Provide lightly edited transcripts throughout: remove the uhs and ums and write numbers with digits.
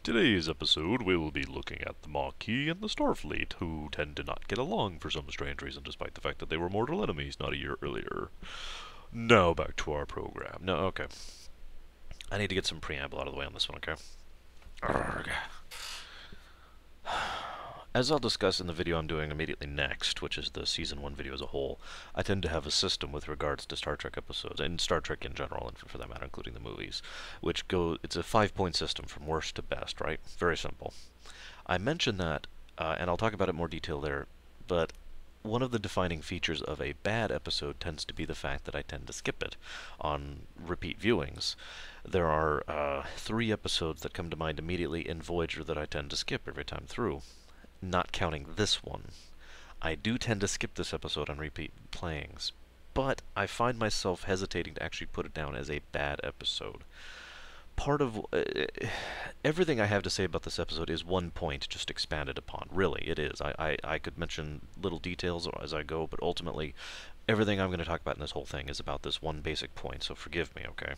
Today's episode, we will be looking at the Maquis and the Starfleet, who tend to not get along for some strange reason, despite the fact that they were mortal enemies not a year earlier. Now back to our program. No, okay. I need to get some preamble out of the way on this one, okay? Arrgh. As I'll discuss in the video I'm doing immediately next, which is the Season 1 video as a whole, I tend to have a system with regards to Star Trek episodes, and Star Trek in general, and for that matter, including the movies, it's a 5-point system from worst to best, right? Very simple. I mentioned that, and I'll talk about it in more detail there, but one of the defining features of a bad episode tends to be the fact that I tend to skip it on repeat viewings. There are 3 episodes that come to mind immediately in Voyager that I tend to skip every time through. Not counting this one. I do tend to skip this episode on repeat playings, but I find myself hesitating to actually put it down as a bad episode. Part of everything I have to say about this episode is 1 point just expanded upon. Really, it is. I could mention little details as I go, but ultimately, everything I'm going to talk about in this whole thing is about this one basic point, so forgive me, okay?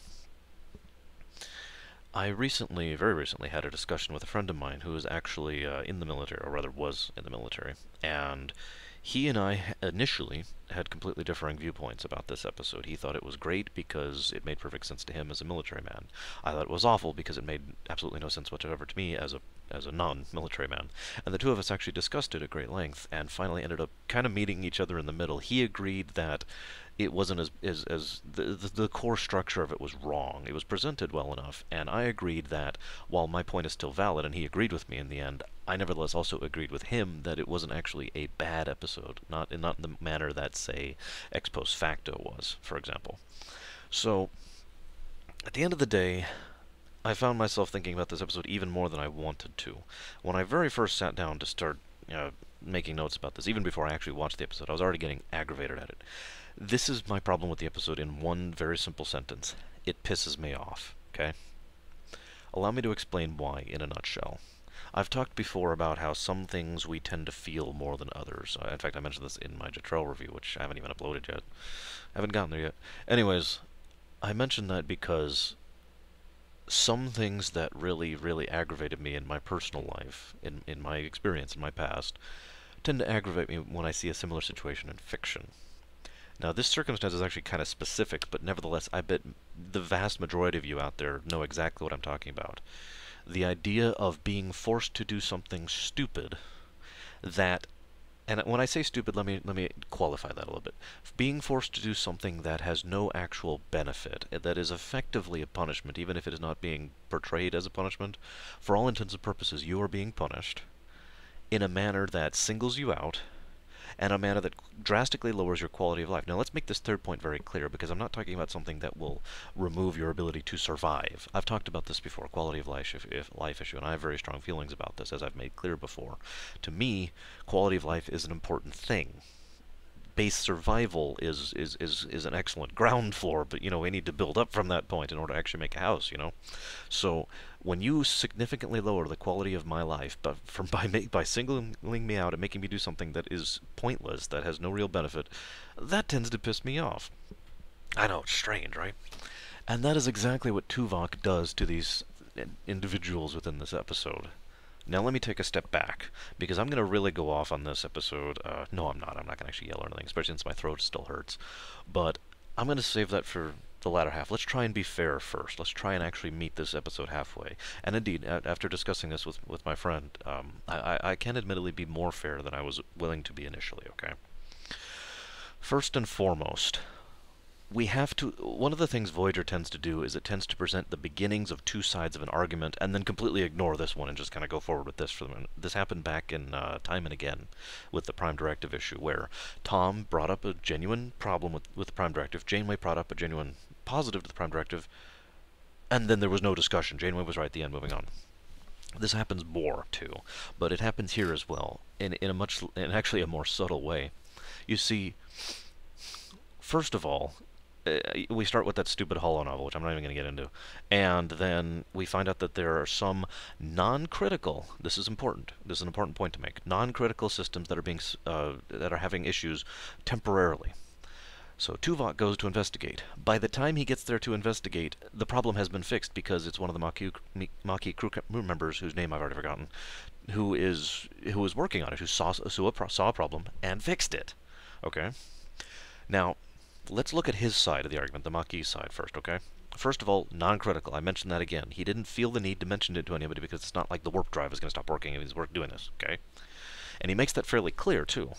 I recently, very recently, had a discussion with a friend of mine who is actually in the military, or rather was in the military, and he and I initially had completely differing viewpoints about this episode. He thought it was great because it made perfect sense to him as a military man. I thought it was awful because it made absolutely no sense whatsoever to me as a non-military man. And the two of us actually discussed it at great length, and finally ended up kind of meeting each other in the middle. He agreed that it wasn't as the core structure of it was wrong. It was presented well enough, and I agreed that while my point is still valid, and he agreed with me in the end, I nevertheless also agreed with him that it wasn't actually a bad episode, not in the manner that, say, ex post facto was, for example. So, at the end of the day, I found myself thinking about this episode even more than I wanted to. When I very first sat down to start making notes about this, even before I actually watched the episode, I was already getting aggravated at it. This is my problem with the episode in one very simple sentence. It pisses me off, okay? Allow me to explain why in a nutshell. I've talked before about how some things we tend to feel more than others. In fact, I mentioned this in my Jetrel review, which I haven't even uploaded yet. I haven't gotten there yet. Anyways, I mentioned that because some things that really, really aggravated me in my personal life, in my experience, in my past, tend to aggravate me when I see a similar situation in fiction. Now, this circumstance is actually kind of specific, but nevertheless, I bet the vast majority of you out there know exactly what I'm talking about. The idea of being forced to do something stupid that, and when I say stupid, let me qualify that a little bit. Being forced to do something that has no actual benefit, that is effectively a punishment, even if it is not being portrayed as a punishment, for all intents and purposes, you are being punished in a manner that singles you out, and a manner that drastically lowers your quality of life. Now, let's make this third point very clear, because I'm not talking about something that will remove your ability to survive. I've talked about this before, quality of life issue, and I have very strong feelings about this, as I've made clear before. To me, quality of life is an important thing. Base survival is an excellent ground floor, but, we need to build up from that point in order to actually make a house, So, when you significantly lower the quality of my life by singling me out and making me do something that is pointless, that has no real benefit, that tends to piss me off. I know, it's strange, right? And that is exactly what Tuvok does to these individuals within this episode. Now let me take a step back, because I'm going to really go off on this episode. No, I'm not. I'm not going to actually yell or anything, especially since my throat still hurts. But I'm going to save that for the latter half. Let's try and be fair first. Let's try and actually meet this episode halfway. And indeed, after discussing this with my friend, I can admittedly be more fair than I was willing to be initially, okay? First and foremost, one of the things Voyager tends to do is it tends to present the beginnings of 2 sides of an argument and then completely ignore this one and just kind of go forward with this for the minute. This happened back in Time and Again with the Prime Directive issue, where Tom brought up a genuine problem with the Prime Directive, Janeway brought up a genuine positive to the Prime Directive, and then there was no discussion. Janeway was right at the end, moving on. This happens more, too, but it happens here as well, in actually a more subtle way. You see, first of all, we start with that stupid holo novel, which I'm not even going to get into, and then we find out that there are some non-critical, this is an important point to make, non-critical systems that are having issues temporarily. So Tuvok goes to investigate. By the time he gets there to investigate, the problem has been fixed because it's one of the Maquis crew members, whose name I've already forgotten, who is working on it, who saw a problem and fixed it. Okay. Now, let's look at his side of the argument, the Maquis side first. Okay. First of all, non-critical. I mentioned that again. He didn't feel the need to mention it to anybody because it's not like the warp drive is going to stop working if he's doing this. Okay. And he makes that fairly clear too.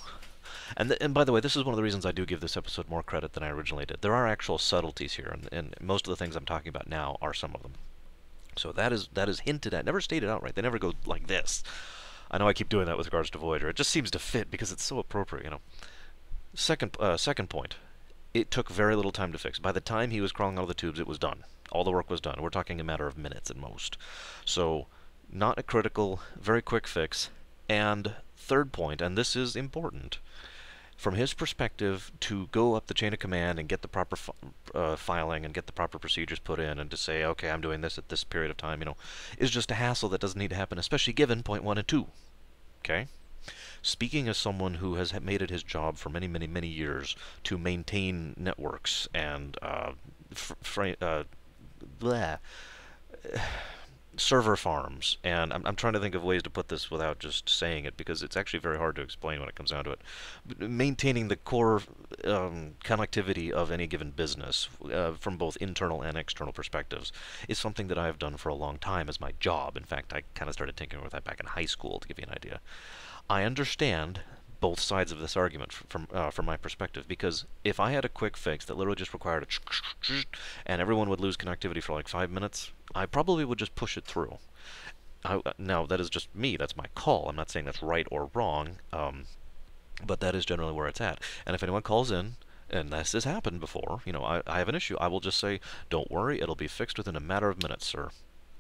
And by the way, this is one of the reasons I do give this episode more credit than I originally did. There are actual subtleties here, and most of the things I'm talking about now are some of them. So that is hinted at, never stated outright. They never go like this. I know I keep doing that with regards to Voyager. It just seems to fit because it's so appropriate, you know. Second point. It took very little time to fix. By the time he was crawling out of the tubes, it was done. All the work was done. We're talking a matter of minutes at most. So, not a critical, very quick fix. And third point, and this is important, from his perspective, to go up the chain of command and get the proper filing and get the proper procedures put in and to say, okay, I'm doing this at this period of time, you know, is just a hassle that doesn't need to happen, especially given point 1 and 2. Okay? Speaking as someone who has made it his job for many, many, many years to maintain networks and server farms, and I'm trying to think of ways to put this without just saying it, because it's actually very hard to explain when it comes down to it. Maintaining the core connectivity of any given business from both internal and external perspectives is something that I have done for a long time as my job. In fact, I kind of started tinkering with that back in high school, to give you an idea. I understand both sides of this argument from my perspective, because if I had a quick fix that literally just required a and everyone would lose connectivity for like 5 minutes, I probably would just push it through. Now, that is just me. That's my call. I'm not saying that's right or wrong, but that is generally where it's at. And if anyone calls in, and this has happened before, you know, I have an issue, I will just say, don't worry, it'll be fixed within a matter of minutes, sir.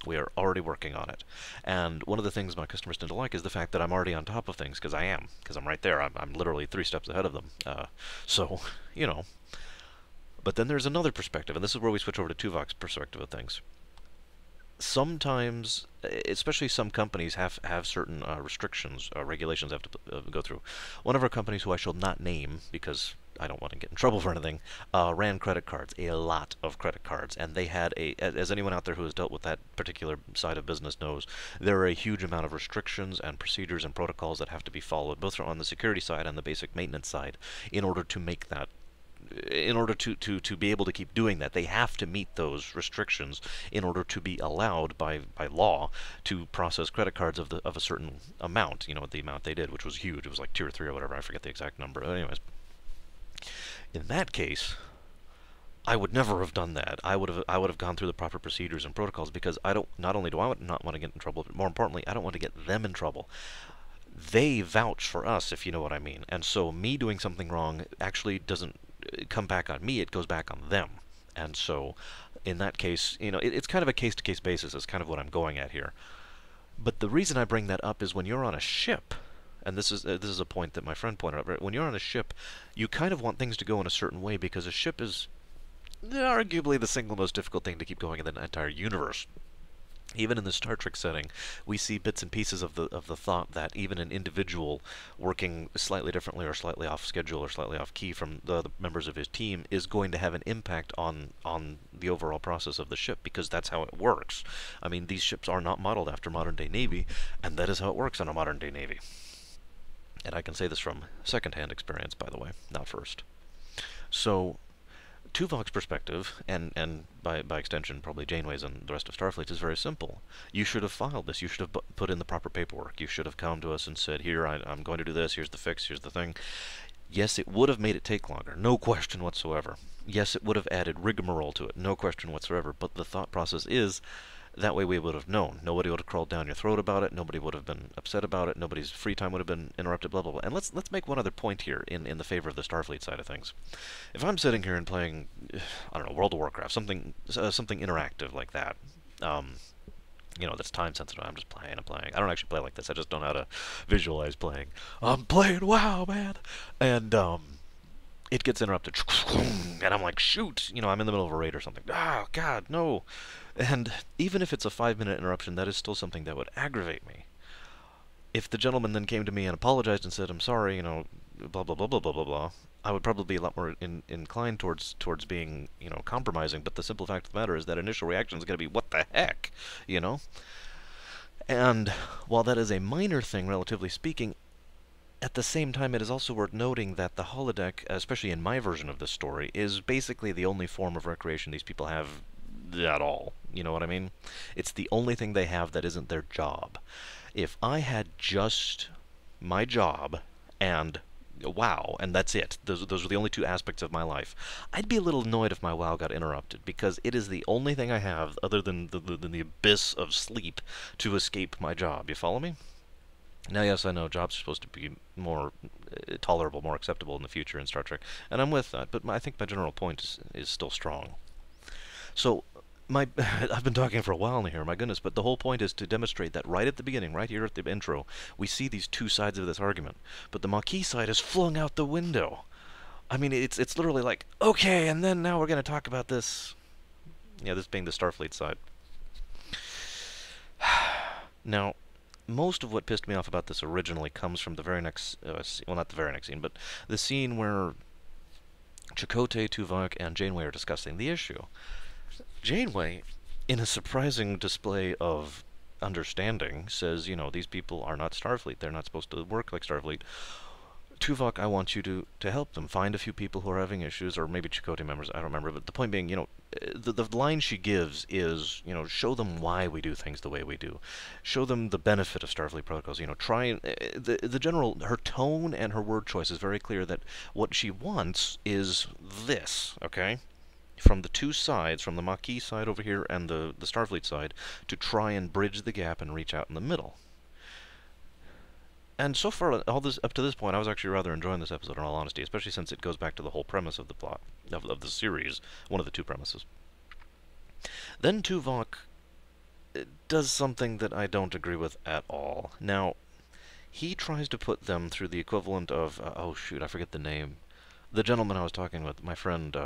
We are already working on it. And one of the things my customers tend to like is the fact that I'm already on top of things, because I'm right there. I'm literally 3 steps ahead of them. So, you know. But then there's another perspective, and this is where we switch over to Tuvok's perspective of things. Sometimes, especially some companies have certain restrictions, regulations they have to go through. One of our companies, who I shall not name because I don't want to get in trouble for anything, ran credit cards, a lot of credit cards, and they had as anyone out there who has dealt with that particular side of business knows, there are a huge amount of restrictions and procedures and protocols that have to be followed, both on the security side and the basic maintenance side, in order to make that, in order to be able to keep doing that. They have to meet those restrictions in order to be allowed by law to process credit cards of a certain amount, you know, the amount they did, which was huge. It was like 2 or 3 or whatever, I forget the exact number. But anyways, in that case, I would never have done that. I would have gone through the proper procedures and protocols, because not only do I not want to get in trouble, but more importantly, I don't want to get them in trouble. They vouch for us, if you know what I mean. And so me doing something wrong actually doesn't come back on me, it goes back on them. And so in that case, you know, it's kind of a case-to-case basis is kind of what I'm going at here. But the reason I bring that up is when you're on a ship, and this is a point that my friend pointed out, right? When you're on a ship, you kind of want things to go in a certain way, because a ship is arguably the single most difficult thing to keep going in the entire universe. Even in the Star Trek setting, we see bits and pieces of the thought that even an individual working slightly differently or slightly off schedule or slightly off key from the other members of his team is going to have an impact on the overall process of the ship, because that's how it works. I mean, these ships are not modeled after modern-day Navy, and that is how it works on a modern-day Navy. And I can say this from second-hand experience, by the way, not first. So Tuvok's perspective, and by extension probably Janeway's and the rest of Starfleet's, is very simple. You should have filed this. You should have put in the proper paperwork. You should have come to us and said, here, I'm going to do this. Here's the fix. Here's the thing. Yes, it would have made it take longer. No question whatsoever. Yes, it would have added rigmarole to it. No question whatsoever. But the thought process is, that way we would have known. Nobody would have crawled down your throat about it. Nobody would have been upset about it. Nobody's free time would have been interrupted, blah, blah, blah. And let's make one other point here in the favor of the Starfleet side of things. If I'm sitting here and playing, I don't know, World of Warcraft, something interactive like that, you know, that's time sensitive. I'm just playing. I don't actually play like this. I just don't know how to visualize playing. I'm playing WoW, man! And, it gets interrupted, and I'm like, shoot! You know, I'm in the middle of a raid or something. Oh, God, no! And even if it's a 5-minute interruption, that is still something that would aggravate me. If the gentleman then came to me and apologized and said, I'm sorry, you know, blah blah blah blah blah blah blah, I would probably be a lot more inclined towards being, you know, compromising. But the simple fact of the matter is that initial reaction is going to be, what the heck, you know? And while that is a minor thing, relatively speaking, at the same time, it is also worth noting that the holodeck, especially in my version of this story, is basically the only form of recreation these people have at all. You know what I mean? It's the only thing they have that isn't their job. If I had just my job and WoW, and that's it. Those are the only two aspects of my life. I'd be a little annoyed if my WoW got interrupted, because it is the only thing I have, other than the abyss of sleep, to escape my job. You follow me? Now, yes, I know jobs are supposed to be more tolerable, more acceptable in the future in Star Trek, and I'm with that, but I think my general point is still strong. So, I've been talking for a while now here, my goodness, but the whole point is to demonstrate that right at the beginning, right here at the intro, we see these two sides of this argument. But the Maquis side is flung out the window. I mean, it's literally like, okay, and then now we're going to talk about this. Yeah, this being the Starfleet side. Now, most of what pissed me off about this originally comes from the very next, well, not the very next scene, but the scene where Chakotay, Tuvok, and Janeway are discussing the issue. Janeway, in a surprising display of understanding, says, you know, these people are not Starfleet. They're not supposed to work like Starfleet. Tuvok, I want you to help them. Find a few people who are having issues, or maybe Chakotay members, I don't remember. But the point being, you know, the line she gives is, you know, show them why we do things the way we do. Show them the benefit of Starfleet protocols. You know, try and... the general... Her tone and her word choice is very clear that what she wants is this, okay? From the two sides, from the Maquis side over here and the Starfleet side, to try and bridge the gap and reach out in the middle. And so far, all this up to this point, I was actually rather enjoying this episode, in all honesty, especially since it goes back to the whole premise of the plot, of the series, one of the two premises. Then Tuvok does something that I don't agree with at all. Now, he tries to put them through the equivalent of, oh shoot, I forget the name. The gentleman I was talking with, my friend,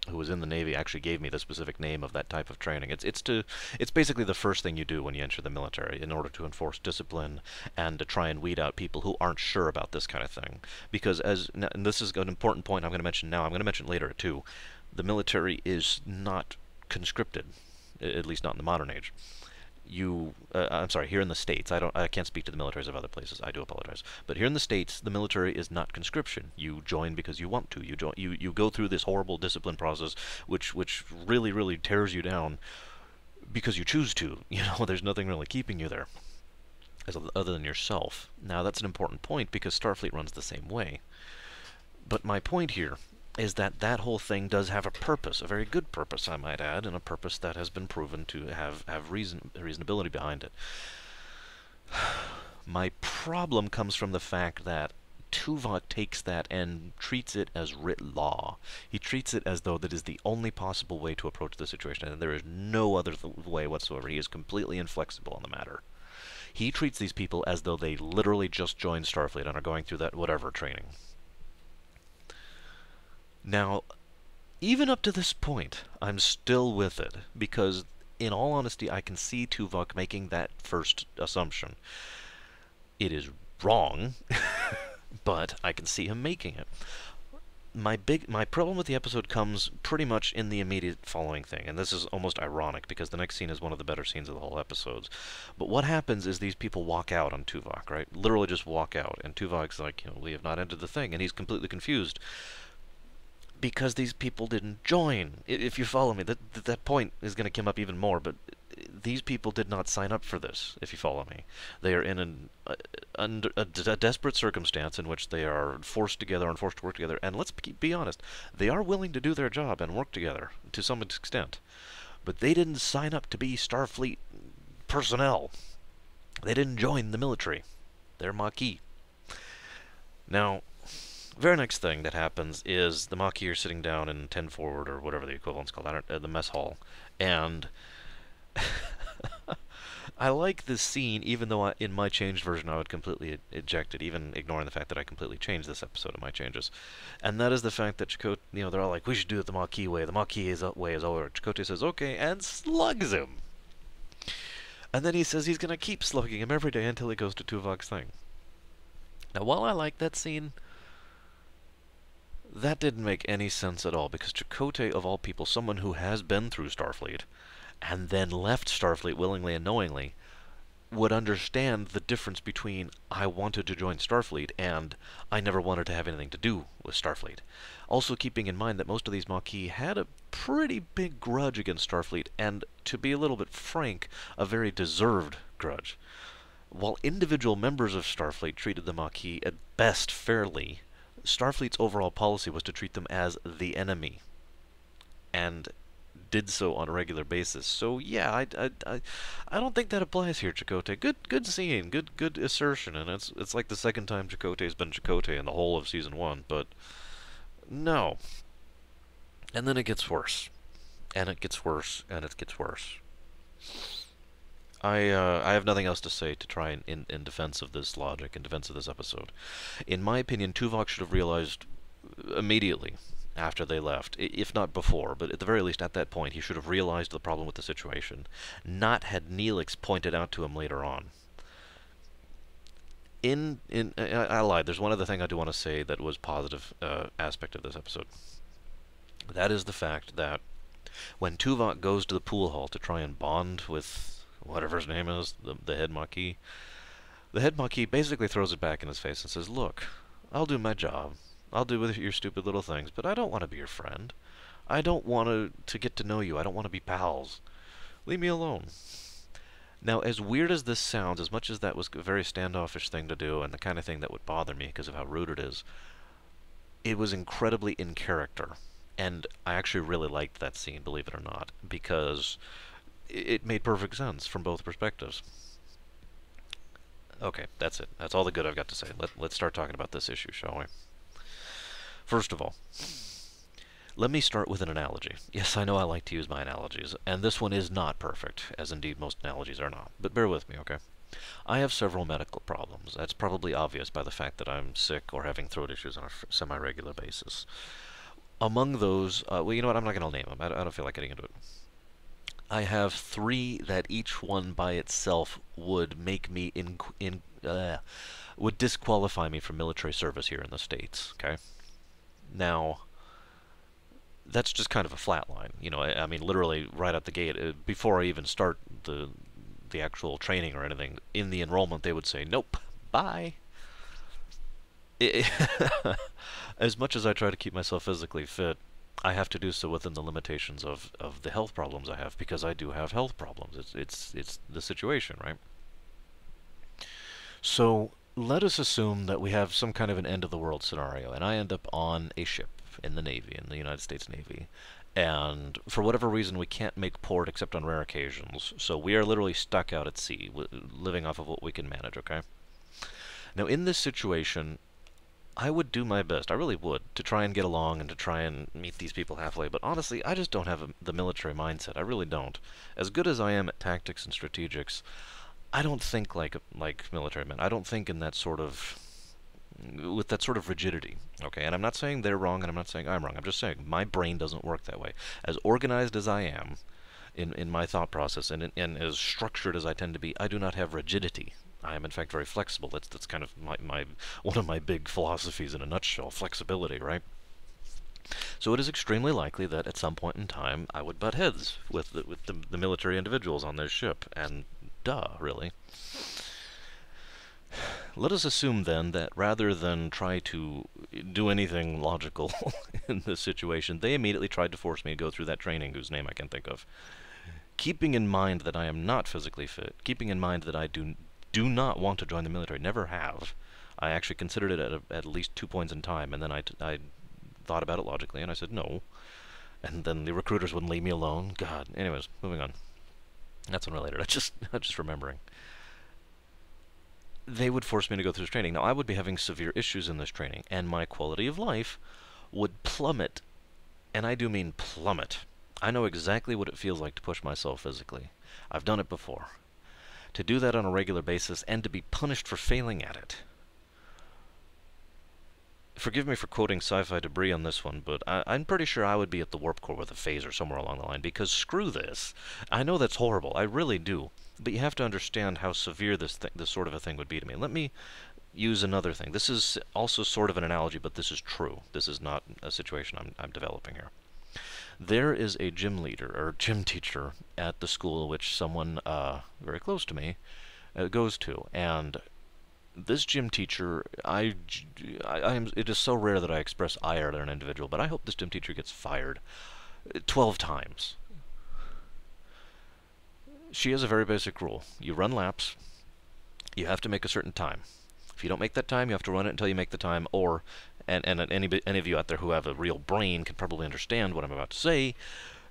who was in the Navy, actually gave me the specific name of that type of training. It's basically the first thing you do when you enter the military in order to enforce discipline and to try and weed out people who aren't sure about this kind of thing. Because and this is an important point I'm going to mention now, I'm going to mention later too, the military is not conscripted, at least not in the modern age. I'm sorry, here in the States, I can't speak to the militaries of other places, I do apologize. But here in the States, the military is not conscription. You join because you want to. You go through this horrible discipline process, which really, really tears you down because you choose to. You know, there's nothing really keeping you there, other than yourself. Now, that's an important point because Starfleet runs the same way. But my point here is that whole thing does have a purpose, a very good purpose, I might add, and a purpose that has been proven to have reasonability behind it. My problem comes from the fact that Tuvok takes that and treats it as writ law. He treats it as though that is the only possible way to approach the situation, and there is no other way whatsoever. He is completely inflexible on the matter. He treats these people as though they literally just joined Starfleet and are going through that whatever training. Now, even up to this point, I'm still with it, because, in all honesty, I can see Tuvok making that first assumption. It is wrong, but I can see him making it. My problem with the episode comes pretty much in the immediate following thing, and this is almost ironic, because the next scene is one of the better scenes of the whole episode. But what happens is these people walk out on Tuvok, right? Literally just walk out, and Tuvok's like, you know, we have not entered the thing, and he's completely confused. Because these people didn't join. If you follow me, that point is going to come up even more, but these people did not sign up for this, if you follow me. They are in a desperate circumstance in which they are forced together and forced to work together, and let's be honest, they are willing to do their job and work together, to some extent. But they didn't sign up to be Starfleet personnel. They didn't join the military. They're Maquis. Now, very next thing that happens is the Maquis are sitting down in 10 forward, or whatever the equivalent's called, the mess hall, and I like this scene, even though in my changed version I would completely eject it, even ignoring the fact that I completely changed this episode of my changes. And that is the fact that Chakotay, you know, they're all like, we should do it the Maquis way. The Maquis way is over. Chakotay says, okay, and slugs him. And then he says he's going to keep slugging him every day until he goes to Tuvok's thing. Now, while I like that scene, that didn't make any sense at all, because Chakotay, of all people, someone who has been through Starfleet, and then left Starfleet willingly and knowingly, would understand the difference between I wanted to join Starfleet and I never wanted to have anything to do with Starfleet. Also keeping in mind that most of these Maquis had a pretty big grudge against Starfleet, and to be a little bit frank, a very deserved grudge. While individual members of Starfleet treated the Maquis at best fairly, Starfleet's overall policy was to treat them as the enemy, and did so on a regular basis. So yeah, I don't think that applies here, Chakotay. Good scene, good assertion, and it's like the second time Chakotay's been Chakotay in the whole of season 1, but no. And then it gets worse, and it gets worse, and it gets worse. I have nothing else to say to try in defense of this logic, in defense of this episode. In my opinion, Tuvok should have realized immediately after they left, if not before, but at the very least at that point, he should have realized the problem with the situation, not had Neelix pointed out to him later on. I lied. There's one other thing I do want to say that was positive aspect of this episode. That is the fact that when Tuvok goes to the pool hall to try and bond with whatever his name is, the head Maquis, the head Maquis basically throws it back in his face and says, "Look, I'll do my job. I'll do with your stupid little things, but I don't want to be your friend. I don't want to get to know you. I don't want to be pals. Leave me alone." Now, as weird as this sounds, as much as that was a very standoffish thing to do, and the kind of thing that would bother me because of how rude it was incredibly in character. And I actually really liked that scene, believe it or not, because it made perfect sense from both perspectives. Okay, that's it. That's all the good I've got to say. Let's start talking about this issue, shall we? First of all, let me start with an analogy. Yes, I know I like to use my analogies, and this one is not perfect, as indeed most analogies are not, but bear with me, okay? I have several medical problems. That's probably obvious by the fact that I'm sick or having throat issues on a semi-regular basis. Among those, well, you know what, I'm not going to name them. I don't feel like getting into it. I have 3 that each one by itself would make me would disqualify me from military service here in the States, okay? Now, that's just kind of a flat line. You know, I mean, literally right out the gate, before I even start the actual training or anything, in the enrollment they would say, "Nope, bye." As much as I try to keep myself physically fit, I have to do so within the limitations of the health problems I have, because I do have health problems. It's the situation, right? So let us assume that we have some kind of an end-of-the-world scenario, and I end up on a ship in the Navy, in the United States Navy, and for whatever reason we can't make port except on rare occasions, so we are literally stuck out at sea, living off of what we can manage, okay? Now, in this situation, I would do my best, I really would, to try and get along and to try and meet these people halfway, but honestly, I just don't have the military mindset. I really don't. As good as I am at tactics and strategics, I don't think like military men. I don't think in that sort of with that sort of rigidity. Okay, and I'm not saying they're wrong, and I'm not saying I'm wrong. I'm just saying my brain doesn't work that way. As organized as I am in my thought process, and as structured as I tend to be, I do not have rigidity. I am in fact very flexible. That's kind of my one of my big philosophies in a nutshell: flexibility, right? So it is extremely likely that at some point in time I would butt heads with the military individuals on this ship, and duh, really. Let us assume then that rather than try to do anything logical in this situation, they immediately tried to force me to go through that training whose name I can think of. Keeping in mind that I am not physically fit, keeping in mind that I do not want to join the military, never have. I actually considered it at least 2 points in time, and then I thought about it logically, and I said no. And then the recruiters wouldn't leave me alone. God. Anyways, moving on. That's unrelated. I'm just remembering. They would force me to go through this training. Now, I would be having severe issues in this training, and my quality of life would plummet. And I do mean plummet. I know exactly what it feels like to push myself physically. I've done it before. To do that on a regular basis, and to be punished for failing at it. Forgive me for quoting Sci-Fi Debris on this one, but I'm pretty sure I would be at the warp core with a phaser somewhere along the line, because screw this. I know that's horrible, I really do, but you have to understand how severe this sort of a thing would be to me. Let me use another thing. This is also sort of an analogy, but this is true. This is not a situation I'm developing here. There is a gym leader, or gym teacher, at the school which someone very close to me goes to, and this gym teacher, it is so rare that I express ire at an individual, but I hope this gym teacher gets fired 12 times. She has a very basic rule. You run laps, you have to make a certain time. If you don't make that time, you have to run it until you make the time, or, and any of you out there who have a real brain can probably understand what I'm about to say,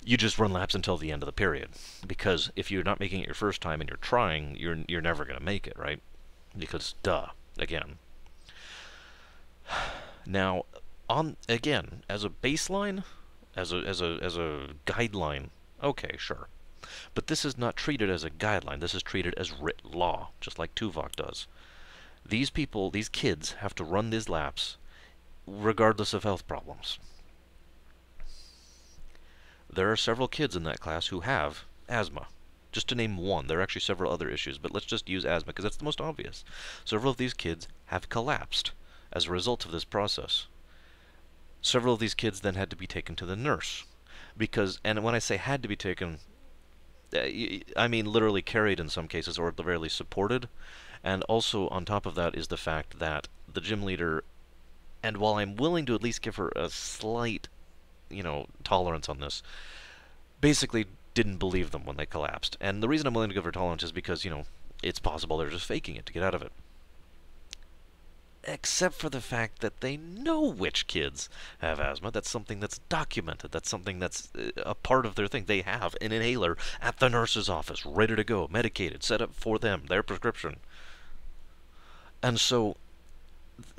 you just run laps until the end of the period. Because if you're not making it your first time and you're trying, you're never going to make it, right? Because, duh, again. Now, again, as a baseline, as a guideline, okay, sure. But this is not treated as a guideline. This is treated as writ law, just like Tuvok does. These people, these kids, have to run these laps regardless of health problems. There are several kids in that class who have asthma. Just to name one, there are actually several other issues, but let's just use asthma because that's the most obvious. Several of these kids have collapsed as a result of this process. Several of these kids then had to be taken to the nurse. And when I say had to be taken, I mean literally carried in some cases, or at the very least supported. And also on top of that is the fact that the gym leader, and while I'm willing to at least give her a slight, tolerance on this, basically didn't believe them when they collapsed. And the reason I'm willing to give her tolerance is because, it's possible they're just faking it to get out of it. Except for the fact that they know which kids have asthma. That's something that's documented. That's something that's a part of their thing. They have an inhaler at the nurse's office, ready to go, medicated, set up for them, their prescription. And so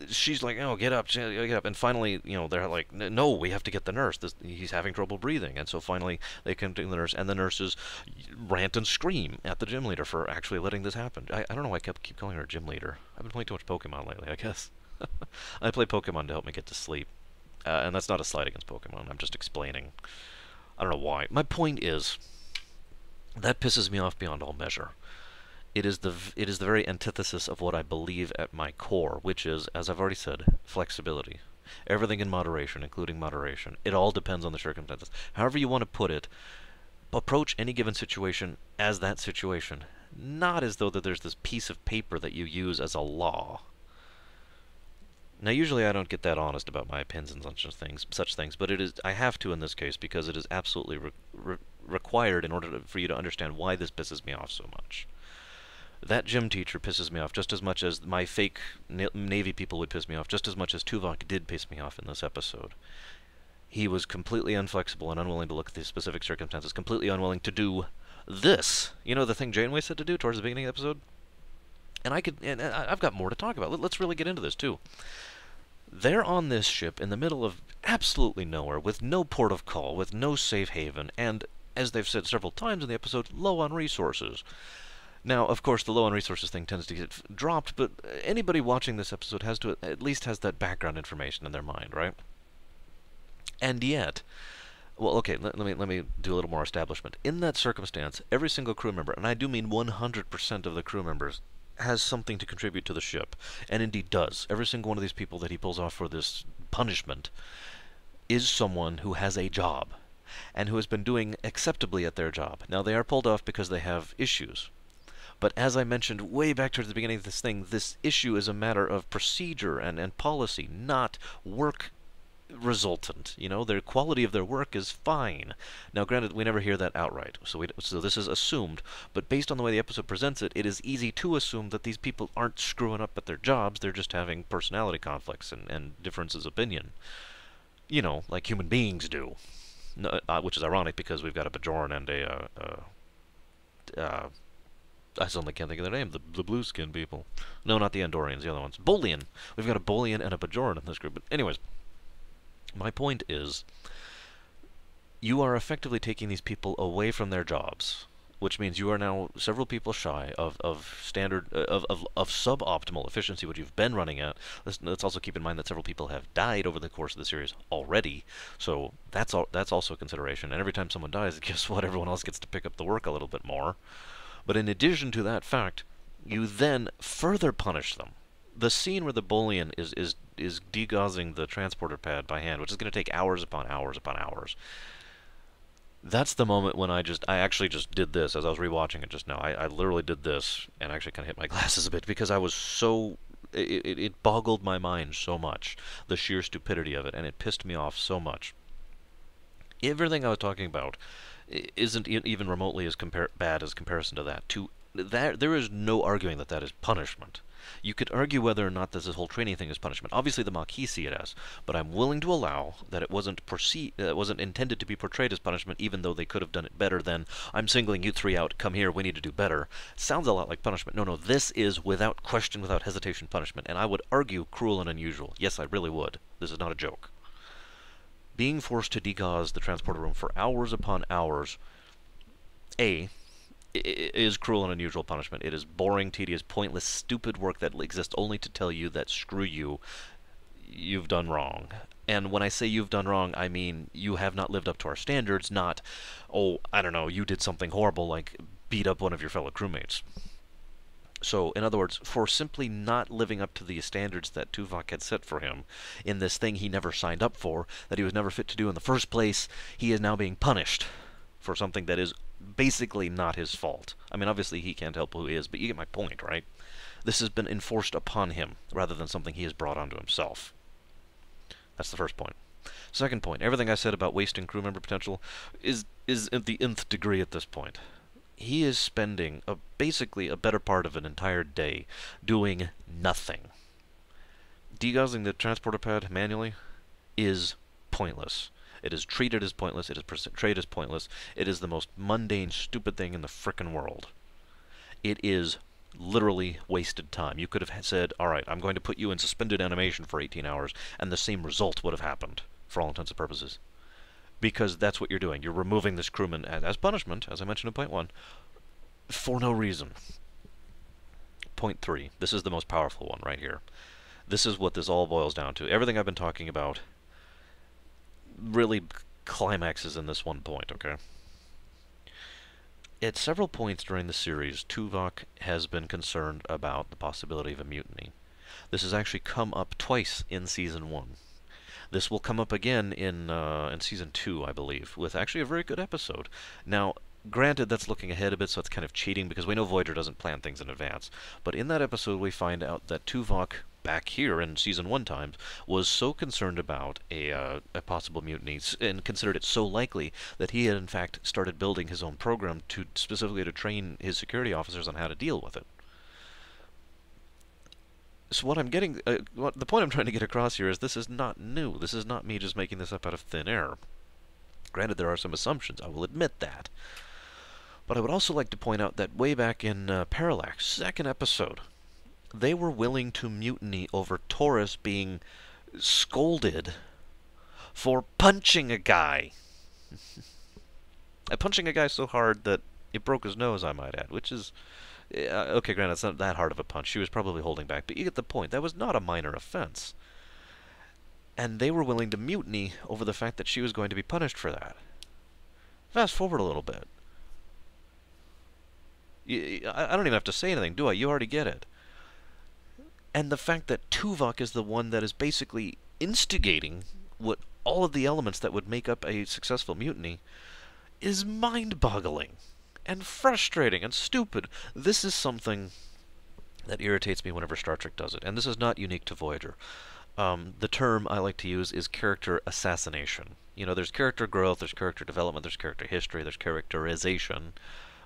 she's like, "Oh, get up, get up!" And finally, they're like, "No, we have to get the nurse. He's having trouble breathing." And so finally, they come to the nurse, and the nurses rant and scream at the gym leader for actually letting this happen. I don't know why I keep calling her a gym leader. I've been playing too much Pokemon lately, I guess. I play Pokemon to help me get to sleep, and that's not a slight against Pokemon. I'm just explaining. I don't know why. My point is that pisses me off beyond all measure. It is the very antithesis of what I believe at my core, which is, as I've already said, flexibility. Everything in moderation, including moderation. It all depends on the circumstances. However you want to put it, approach any given situation as that situation, not as though that there's this piece of paper that you use as a law. Now, usually I don't get that honest about my opinions on such things, but I have to in this case because it is absolutely required in order for you to understand why this pisses me off so much. That gym teacher pisses me off just as much as my fake Navy people would piss me off, just as much as Tuvok did piss me off in this episode. He was completely inflexible and unwilling to look at the specific circumstances, completely unwilling to do this. The thing Janeway said to do towards the beginning of the episode? And I've got more to talk about. Let's really get into this, too. They're on this ship in the middle of absolutely nowhere, with no port of call, with no safe haven, and, as they've said several times in the episode, low on resources. Now, of course, the low on resources thing tends to get dropped, but anybody watching this episode at least has that background information in their mind, right? And yet, well, okay, let me do a little more establishment. In that circumstance, every single crew member, and I do mean 100% of the crew members, has something to contribute to the ship, and indeed does. Every single one of these people that he pulls off for this punishment is someone who has a job, and who has been doing acceptably at their job. Now, they are pulled off because they have issues. But as I mentioned way back towards the beginning of this thing, this issue is a matter of procedure and policy, not work resultant. Their quality of their work is fine. Now, granted, we never hear that outright, so this is assumed, but based on the way the episode presents it, it is easy to assume that these people aren't screwing up at their jobs, they're just having personality conflicts and differences of opinion. Like human beings do. Which is ironic because we've got a Bajoran and I suddenly can't think of their name. The blue skin people. No, not the Andorians, the other ones. Bolian. We've got a Bolian and a Bajoran in this group. But anyways, my point is, you are effectively taking these people away from their jobs, which means you are now several people shy of suboptimal efficiency, which you've been running at. Let's also keep in mind that several people have died over the course of the series already, so that's also a consideration. And every time someone dies, guess what? Everyone else gets to pick up the work a little bit more. But in addition to that fact, you then further punish them The scene where the Bolian is degaussing the transporter pad by hand, which is going to take hours upon hours upon hours. That's the moment when I actually just did this as I was rewatching it just now. I literally did this and actually kind of hit my glasses a bit because I was so it boggled my mind so much, the sheer stupidity of it, and it pissed me off so much. Everything I was talking about isn't even remotely as bad as comparison to that. To that, there is no arguing that that is punishment. You could argue whether or not this whole training thing is punishment. Obviously, the Maquis see it as, but I'm willing to allow that it wasn't intended to be portrayed as punishment, even though they could have done it better than I'm singling you three out. Come here, we need to do better. Sounds a lot like punishment. No, this is without question, without hesitation, punishment, and I would argue cruel and unusual. Yes, I really would. This is not a joke. Being forced to degauss the transporter room for hours upon hours, is cruel and unusual punishment. It is boring, tedious, pointless, stupid work that exists only to tell you that screw you, you've done wrong. And when I say you've done wrong, I mean you have not lived up to our standards, not, oh, I don't know, you did something horrible like beat up one of your fellow crewmates. So, in other words, for simply not living up to the standards that Tuvok had set for him in this thing he never signed up for, that he was never fit to do in the first place, he is now being punished for something that is basically not his fault. I mean, obviously he can't help who he is, but you get my point, right? This has been enforced upon him, rather than something he has brought onto himself. That's the first point. Second point, everything I said about wasting crew member potential is at the nth degree at this point. He is spending basically a better part of an entire day doing nothing. Degaussing the transporter pad manually is pointless. It is treated as pointless. It is portrayed as pointless. It is the most mundane, stupid thing in the frickin' world. It is literally wasted time. You could have said, all right, I'm going to put you in suspended animation for 18 hours, and the same result would have happened, for all intents and purposes. Because that's what you're doing. You're removing this crewman as punishment, as I mentioned in point 1, for no reason. Point 3. This is the most powerful one right here. This is what this all boils down to. Everything I've been talking about really climaxes in this one point, okay? At several points during the series, Tuvok has been concerned about the possibility of a mutiny. This has actually come up twice in Season 1. This will come up again in Season 2, I believe, with actually a very good episode. Now, granted, that's looking ahead a bit, so it's kind of cheating, because we know Voyager doesn't plan things in advance. But in that episode, we find out that Tuvok, back here in Season 1 times, was so concerned about a possible mutiny, and considered it so likely, that he had in fact started building his own program specifically to train his security officers on how to deal with it. So what I'm getting, the point I'm trying to get across here is this is not new. This is not me just making this up out of thin air. Granted, there are some assumptions, I will admit that. But I would also like to point out that way back in Parallax, second episode, they were willing to mutiny over Taurus being scolded for punching a guy. Punching a guy so hard that it broke his nose, I might add, which is... okay, granted, it's not that hard of a punch. She was probably holding back, but you get the point. That was not a minor offense. And they were willing to mutiny over the fact that she was going to be punished for that. Fast forward a little bit. I don't even have to say anything, do I? You already get it. And the fact that Tuvok is the one that is basically instigating what all of the elements that would make up a successful mutiny is mind-boggling and frustrating and stupid. This is something that irritates me whenever Star Trek does it, and this is not unique to Voyager. The term I like to use is character assassination. You know, there's character growth, there's character development, there's character history, there's characterization,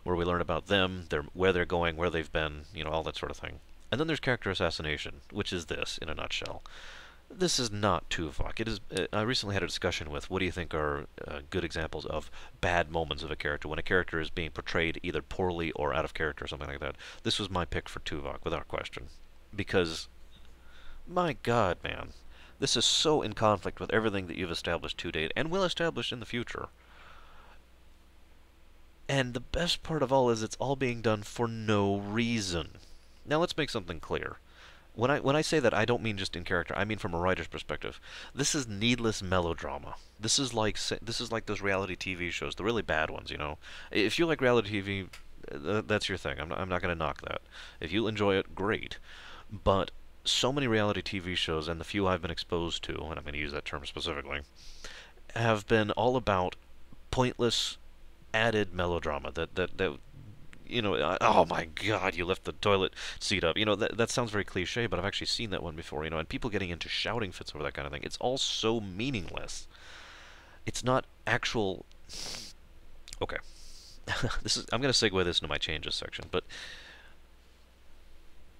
where we learn about them, where they're going, where they've been, you know, all that sort of thing. And then there's character assassination, which is this, in a nutshell. This is not Tuvok. It is. I recently had a discussion with what do you think are good examples of bad moments of a character, when a character is being portrayed either poorly or out of character or something like that. This was my pick for Tuvok, without question. Because, my God, man, this is so in conflict with everything that you've established to date, and will establish in the future. And the best part of all is it's all being done for no reason. Now let's make something clear. When I say that, I don't mean just in character. I mean from a writer's perspective. This is needless melodrama. This is like those reality TV shows, the really bad ones. You know, if you like reality TV, that's your thing. I'm not going to knock that. If you enjoy it, great. But so many reality TV shows, and the few I've been exposed to, and I'm going to use that term specifically, have been all about pointless added melodrama that oh my God, you lift the toilet seat up. That sounds very cliche, but I've actually seen that one before, and people getting into shouting fits over that kind of thing. It's all so meaningless. It's not actual. Okay. I'm going to segue this into my changes section, but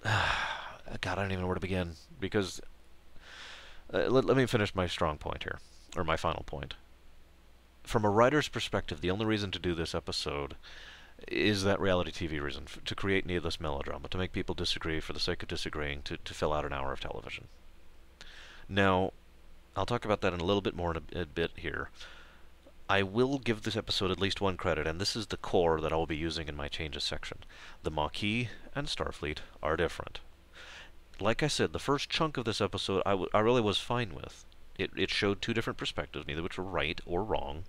God, I don't even know where to begin, because let me finish my strong point here, or my final point. From a writer's perspective, the only reason to do this episode is that reality TV reason, to create needless melodrama, to make people disagree for the sake of disagreeing, to fill out an hour of television. Now, I'll talk about that in a little bit more in a bit here. I will give this episode at least one credit, and this is the core that I will be using in my changes section. The Maquis and Starfleet are different. Like I said, the first chunk of this episode I really was fine with. It showed two different perspectives, neither which were right or wrong,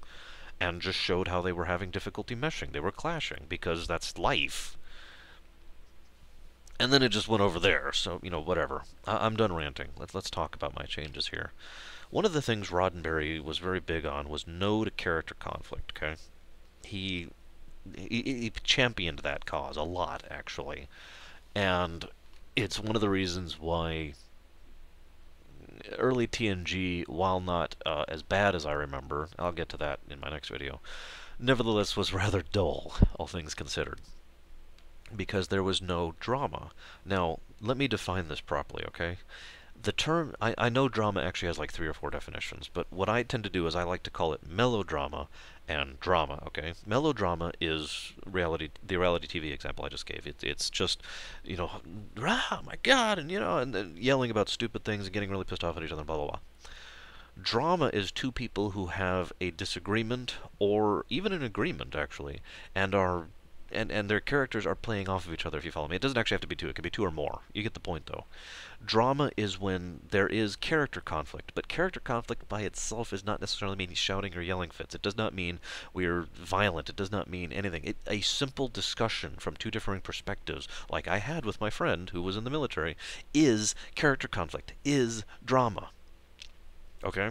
and just showed how they were having difficulty meshing. They were clashing, because that's life. And then it just went over there, so, whatever. I'm done ranting. Let's talk about my changes here. One of the things Roddenberry was very big on was no to character conflict, okay? He championed that cause a lot, actually. And it's one of the reasons why early TNG, while not as bad as I remember, I'll get to that in my next video, nevertheless was rather dull, all things considered, because there was no drama. Now, let me define this properly, okay? The term, I know drama actually has like 3 or 4 definitions, but what I tend to do is I like to call it melodrama and drama, okay? Melodrama is the reality TV example I just gave. It's just, oh my God, and then yelling about stupid things and getting really pissed off at each other, blah, blah, blah. Drama is two people who have a disagreement, or even an agreement, actually, and their characters are playing off of each other, if you follow me. It doesn't actually have to be 2. It could be 2 or more. You get the point, though. Drama is when there is character conflict, but character conflict by itself does not necessarily mean shouting or yelling fits. It does not mean we're violent. It does not mean anything. A simple discussion from 2 differing perspectives, like I had with my friend who was in the military, is character conflict, is drama. Okay?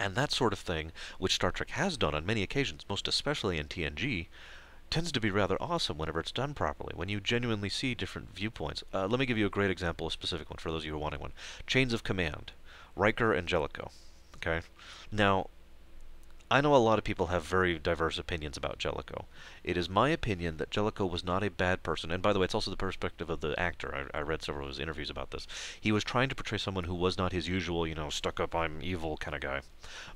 And that sort of thing, which Star Trek has done on many occasions, most especially in TNG, tends to be rather awesome whenever it's done properly, when you genuinely see different viewpoints. Let me give you a great example, a specific one, for those of you who are wanting one. Chains of Command. Riker and Jellicoe. Okay? Now, I know a lot of people have very diverse opinions about Jellicoe. It is my opinion that Jellicoe was not a bad person, and by the way, it's also the perspective of the actor. I read several of his interviews about this. He was trying to portray someone who was not his usual, stuck-up, I'm evil kind of guy,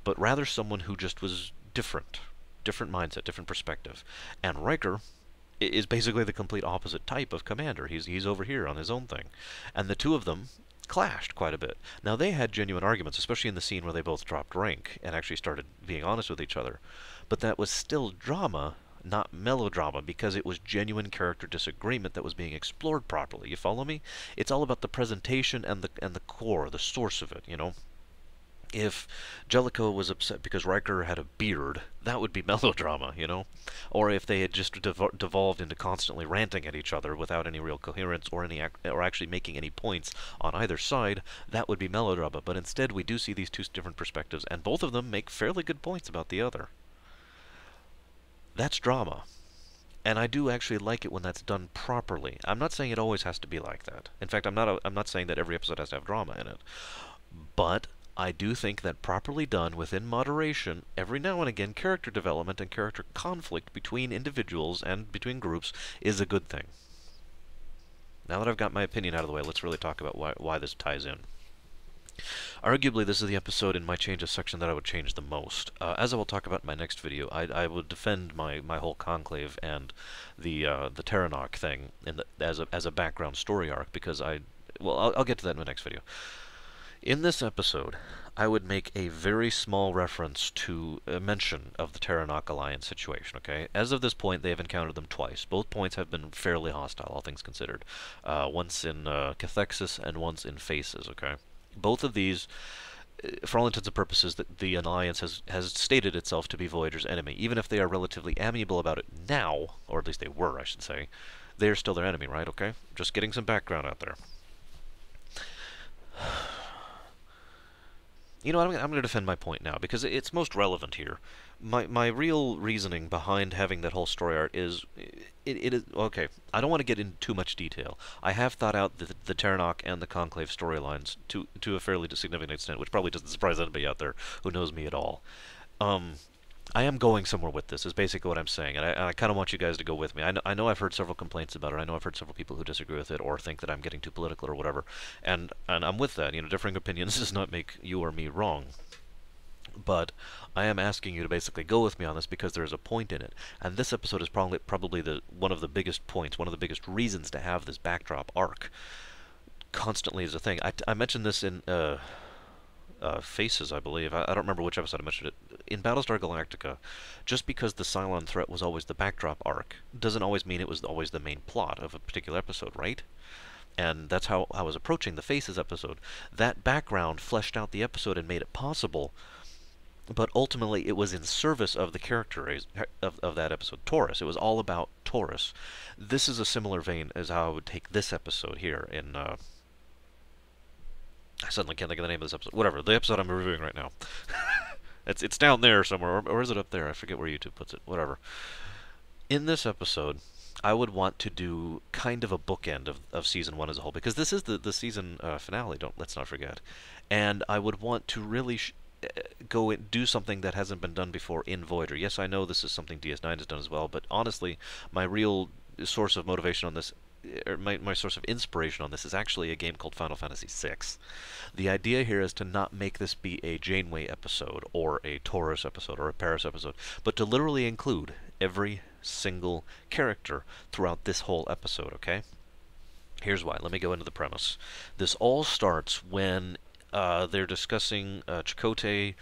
but rather someone who just was different. Different mindset, different perspective. And Riker is basically the complete opposite type of commander. He's over here on his own thing. And the two of them clashed quite a bit. Now, they had genuine arguments, especially in the scene where they both dropped rank and actually started being honest with each other. But that was still drama, not melodrama, because it was genuine character disagreement that was being explored properly. You follow me? It's all about the presentation and the core, the source of it, If Jellicoe was upset because Riker had a beard, that would be melodrama, Or if they had just devolved into constantly ranting at each other without any real coherence or actually making any points on either side, that would be melodrama. But instead, we do see these 2 different perspectives, and both of them make fairly good points about the other. That's drama. And I do actually like it when that's done properly. I'm not saying it always has to be like that. In fact, I'm not saying that every episode has to have drama in it. But I do think that properly done, within moderation, every now and again, character development and character conflict between individuals and between groups is a good thing. Now that I've got my opinion out of the way, let's really talk about why this ties in. Arguably, this is the episode in my changes section that I would change the most. As I will talk about in my next video, I would defend my whole conclave and the Terranok thing as a background story arc, because I'll get to that in my next video. In this episode, I would make a very small reference to a mention of the Terranok Alliance situation, okay? As of this point, they have encountered them twice. Both points have been fairly hostile, all things considered. Once in Cathexis and once in Faces, okay? Both of these, for all intents and purposes, the Alliance has stated itself to be Voyager's enemy. Even if they are relatively amiable about it now, or at least they were, I should say, they are still their enemy, right? Okay? Just getting some background out there. You know, I'm going to defend my point now because it's most relevant here. My real reasoning behind having that whole story arc is it is okay. I don't want to get into too much detail. I have thought out the Terranok and the Conclave storylines to a fairly significant extent, which probably doesn't surprise anybody out there who knows me at all. Um, I am going somewhere with this, is basically what I'm saying, and I kind of want you guys to go with me. I know I've heard several complaints about it. I know I've heard several people who disagree with it or think that I'm getting too political or whatever, and I'm with that. You know, differing opinions does not make you or me wrong. But I am asking you to basically go with me on this because there is a point in it, and this episode is probably the one of the biggest points, one of the biggest reasons to have this backdrop arc constantly as a thing. I mentioned this in Faces, I believe. I don't remember which episode I mentioned it. In Battlestar Galactica, just because the Cylon threat was always the backdrop arc, doesn't always mean it was always the main plot of a particular episode, right? And that's how I was approaching the Faces episode. That background fleshed out the episode and made it possible, but ultimately it was in service of the character of that episode, Taurus. It was all about Taurus. This is a similar vein as how I would take this episode here in I suddenly can't think of the name of this episode. Whatever, the episode I'm reviewing right now. It's down there somewhere, or is it up there? I forget where YouTube puts it. Whatever. In this episode, I would want to do kind of a bookend of season 1 as a whole, because this is the season finale. Let's not forget. And I would want to really go and do something that hasn't been done before in Voyager. Yes, I know this is something DS9 has done as well, but honestly, my real source of motivation on this, or my source of inspiration on this, is actually a game called Final Fantasy VI. The idea here is to not make this be a Janeway episode, or a Taurus episode, or a Paris episode, but to literally include every single character throughout this whole episode, okay? Here's why. Let me go into the premise. This all starts when they're discussing Chakotay.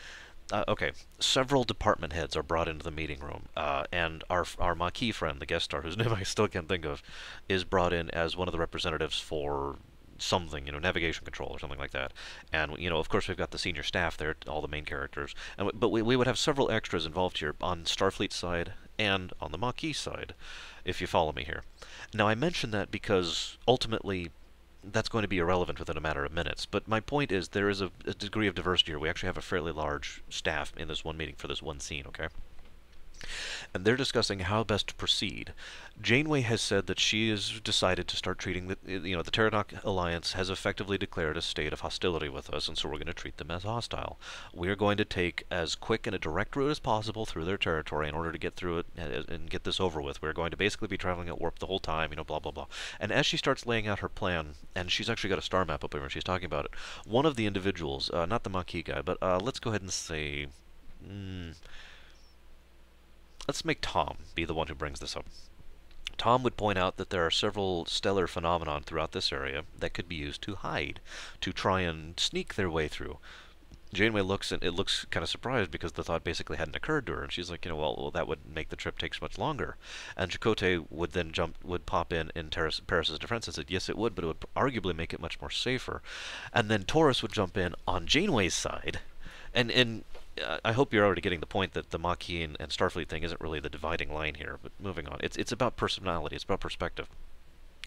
Okay, several department heads are brought into the meeting room, and our Maquis friend, the guest star, whose name I still can't think of, is brought in as one of the representatives for something, navigation control or something like that. And, of course we've got the senior staff there, all the main characters, but we would have several extras involved here on Starfleet side and on the Maquis side, if you follow me here. Now, I mention that because ultimately that's going to be irrelevant within a matter of minutes. But my point is there is a degree of diversity here. We actually have a fairly large staff in this one meeting for this one scene, okay? And they're discussing how best to proceed. Janeway has said that she has decided to start treating the Terranok Alliance has effectively declared a state of hostility with us, and so we're going to treat them as hostile. We're going to take as quick and a direct route as possible through their territory in order to get through it and get this over with. We're going to basically be traveling at warp the whole time, blah, blah, blah. And as she starts laying out her plan, and she's actually got a star map up here and she's talking about it, one of the individuals, not the Maquis guy, but let's go ahead and say... let's make Tom be the one who brings this up. Tom would point out that there are several stellar phenomenon throughout this area that could be used to hide, to try and sneak their way through. Janeway looks kind of surprised because the thought basically hadn't occurred to her, and she's like, well, that would make the trip take much longer. And Chakotay would pop in Paris's defense and said, yes, it would, but it would arguably make it much more safer. And then Taurus would jump in on Janeway's side, and I hope you're already getting the point that the Maquis and Starfleet thing isn't really the dividing line here, but moving on. It's about personality, it's about perspective.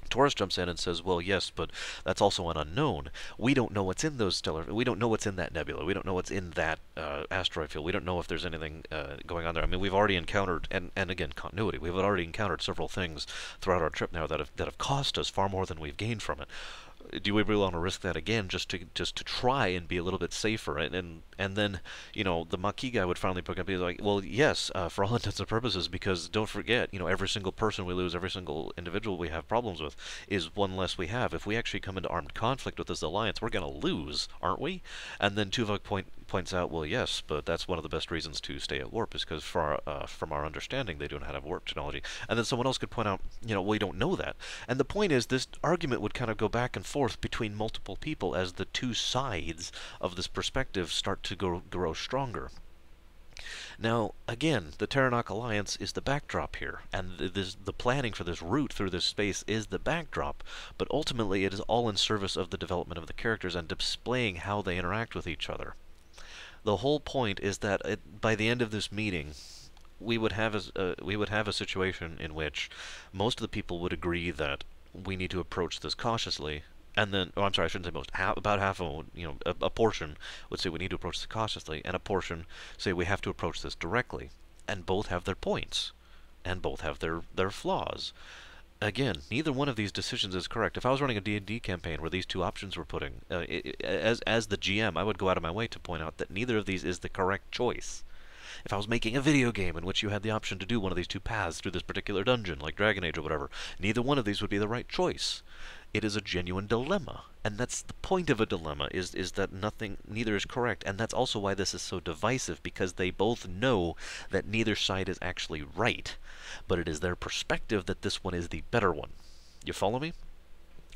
Taurus jumps in and says, well, yes, but that's also an unknown. We don't know what's in those we don't know what's in that nebula. We don't know what's in that asteroid field. We don't know if there's anything going on there. I mean, we've already encountered, and again, continuity, we've already encountered several things throughout our trip now that have cost us far more than we've gained from it. Do we really want to risk that again just to try and be a little bit safer? And then, the Maquis guy would finally pick up and be like, well, yes, for all intents and purposes, because don't forget, every single person we lose, every single individual we have problems with is one less we have. If we actually come into armed conflict with this alliance, we're going to lose, aren't we? And then Tuvok points out, well, yes, but that's one of the best reasons to stay at warp, is because from our understanding, they don't have warp technology. And then someone else could point out, we don't know that. And the point is, this argument would kind of go back and forth between multiple people as the two sides of this perspective start to grow stronger. Now, again, the Terranok Alliance is the backdrop here, and the planning for this route through this space is the backdrop, but ultimately it is all in service of the development of the characters and displaying how they interact with each other. The whole point is that by the end of this meeting, we would have a situation in which most of the people would agree that we need to approach this cautiously, And then, oh, I'm sorry, I shouldn't say most. About half of them, a portion would say we need to approach this cautiously, and a portion say we have to approach this directly. And both have their points, and both have their flaws. Again, neither one of these decisions is correct. If I was running a D&D campaign where these two options were putting, as the GM, I would go out of my way to point out that neither of these is the correct choice. If I was making a video game in which you had the option to do one of these two paths through this particular dungeon, like Dragon Age or whatever, neither one of these would be the right choice. It is a genuine dilemma, and that's the point of a dilemma, is that neither is correct, and that's also why this is so divisive, because they both know that neither side is actually right, but it is their perspective that this one is the better one. You follow me?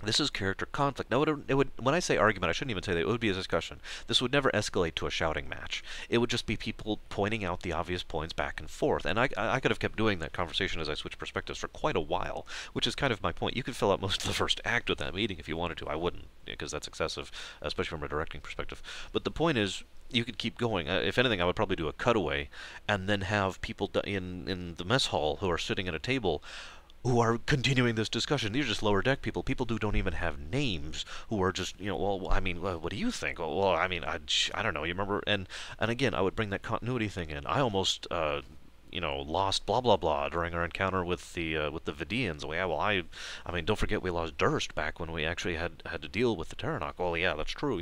This is character conflict. Now, when I say argument, I shouldn't even say that. It would be a discussion. This would never escalate to a shouting match. It would just be people pointing out the obvious points back and forth. And I could have kept doing that conversation as I switched perspectives for quite a while, which is kind of my point. You could fill out most of the first act with that meeting if you wanted to. I wouldn't, because that's excessive, especially from a directing perspective. But the point is, you could keep going. If anything, I would probably do a cutaway and then have people in the mess hall who are sitting at a table who are continuing this discussion. These are just lower deck people who don't even have names, who are just, well, I mean, what do you think? Well, I mean, I don't know. You remember? And again, I would bring that continuity thing in. I almost, lost blah blah blah during our encounter with the Vidians. Well, yeah, well, I mean, don't forget we lost Durst back when we actually had to deal with the Terranok. Well, yeah, that's true,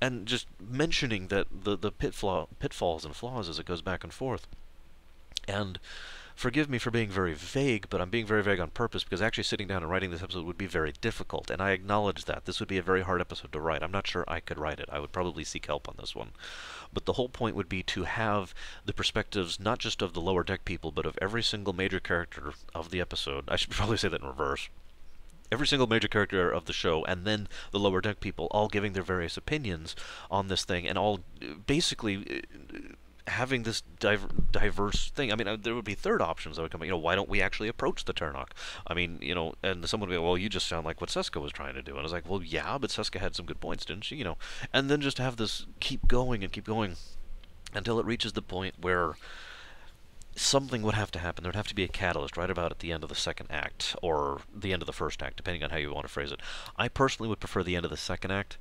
and just mentioning that the pitfalls and flaws as it goes back and forth. And forgive me for being very vague, but I'm being very vague on purpose, because actually sitting down and writing this episode would be very difficult, and I acknowledge that. This would be a very hard episode to write. I'm not sure I could write it. I would probably seek help on this one. But the whole point would be to have the perspectives not just of the lower deck people, but of every single major character of the episode. I should probably say that in reverse. Every single major character of the show, and then the lower deck people, all giving their various opinions on this thing, and all basically having this diverse thing. I mean, there would be third options that would come. Why don't we actually approach the Terranok? I mean, and someone would be, well, you just sound like what Seska was trying to do. And I was like, well, yeah, but Seska had some good points, didn't she? And then just have this keep going until it reaches the point where something would have to happen. There would have to be a catalyst right about at the end of the second act, or the end of the first act, depending on how you want to phrase it. I personally would prefer the end of the second act.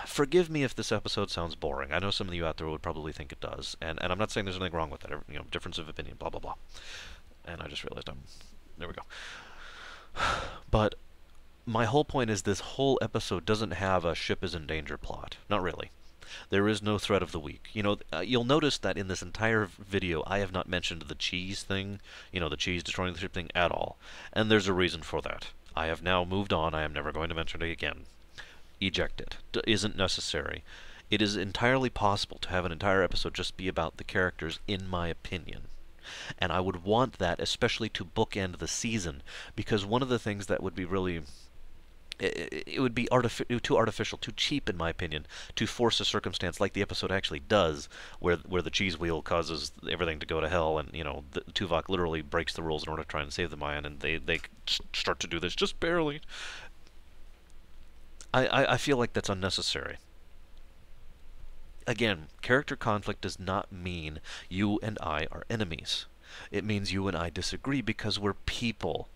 Forgive me if this episode sounds boring. I know some of you out there would probably think it does, and I'm not saying there's anything wrong with that. Difference of opinion, blah blah blah. And I just realized there we go. But my whole point is this whole episode doesn't have a ship is in danger plot. Not really. There is no threat of the week. You'll notice that in this entire video, I have not mentioned the cheese thing, the cheese destroying the ship thing at all. And there's a reason for that. I have now moved on. I am never going to mention it again. Eject it. Isn't necessary. It is entirely possible to have an entire episode just be about the characters, in my opinion. And I would want that, especially to bookend the season, because one of the things that would be really... It would be too artificial, too cheap, in my opinion, to force a circumstance like the episode actually does, where the cheese wheel causes everything to go to hell, and the Tuvok literally breaks the rules in order to try and save the Mayan, and they start to do this just barely. I feel like that's unnecessary. Again, character conflict does not mean you and I are enemies. It means you and I disagree because we're people.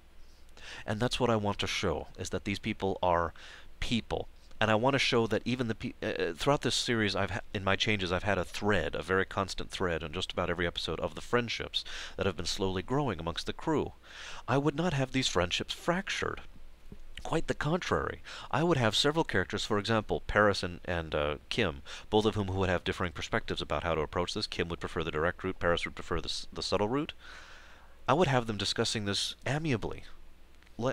And that's what I want to show, is that these people are people. And I want to show that even throughout this series, in my changes, I've had a very constant thread, on just about every episode, of the friendships that have been slowly growing amongst the crew. I would not have these friendships fractured. Quite the contrary. I would have several characters, for example, Paris and Kim, both of whom would have differing perspectives about how to approach this. Kim would prefer the direct route, Paris would prefer the subtle route. I would have them discussing this amicably,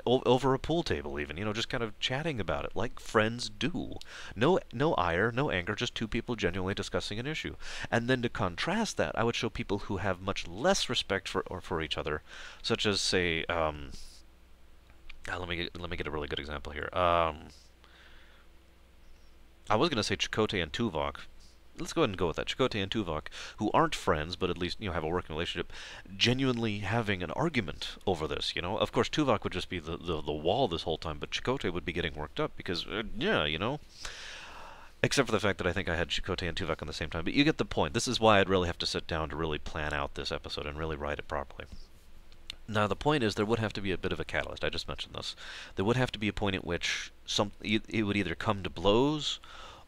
over a pool table even, just kind of chatting about it, like friends do. No ire, no anger, just two people genuinely discussing an issue. And then to contrast that, I would show people who have much less respect for each other, such as, say, let me get a really good example here. I was going to say Chakotay and Tuvok. Let's go ahead and go with that. Chakotay and Tuvok, who aren't friends, but at least have a working relationship, genuinely having an argument over this. Of course, Tuvok would just be the wall this whole time, but Chakotay would be getting worked up because, except for the fact that I think I had Chakotay and Tuvok on the same time. But you get the point. This is why I'd really have to sit down to really plan out this episode and really write it properly. Now, the point is there would have to be a bit of a catalyst. I just mentioned this. There would have to be a point at which it would either come to blows,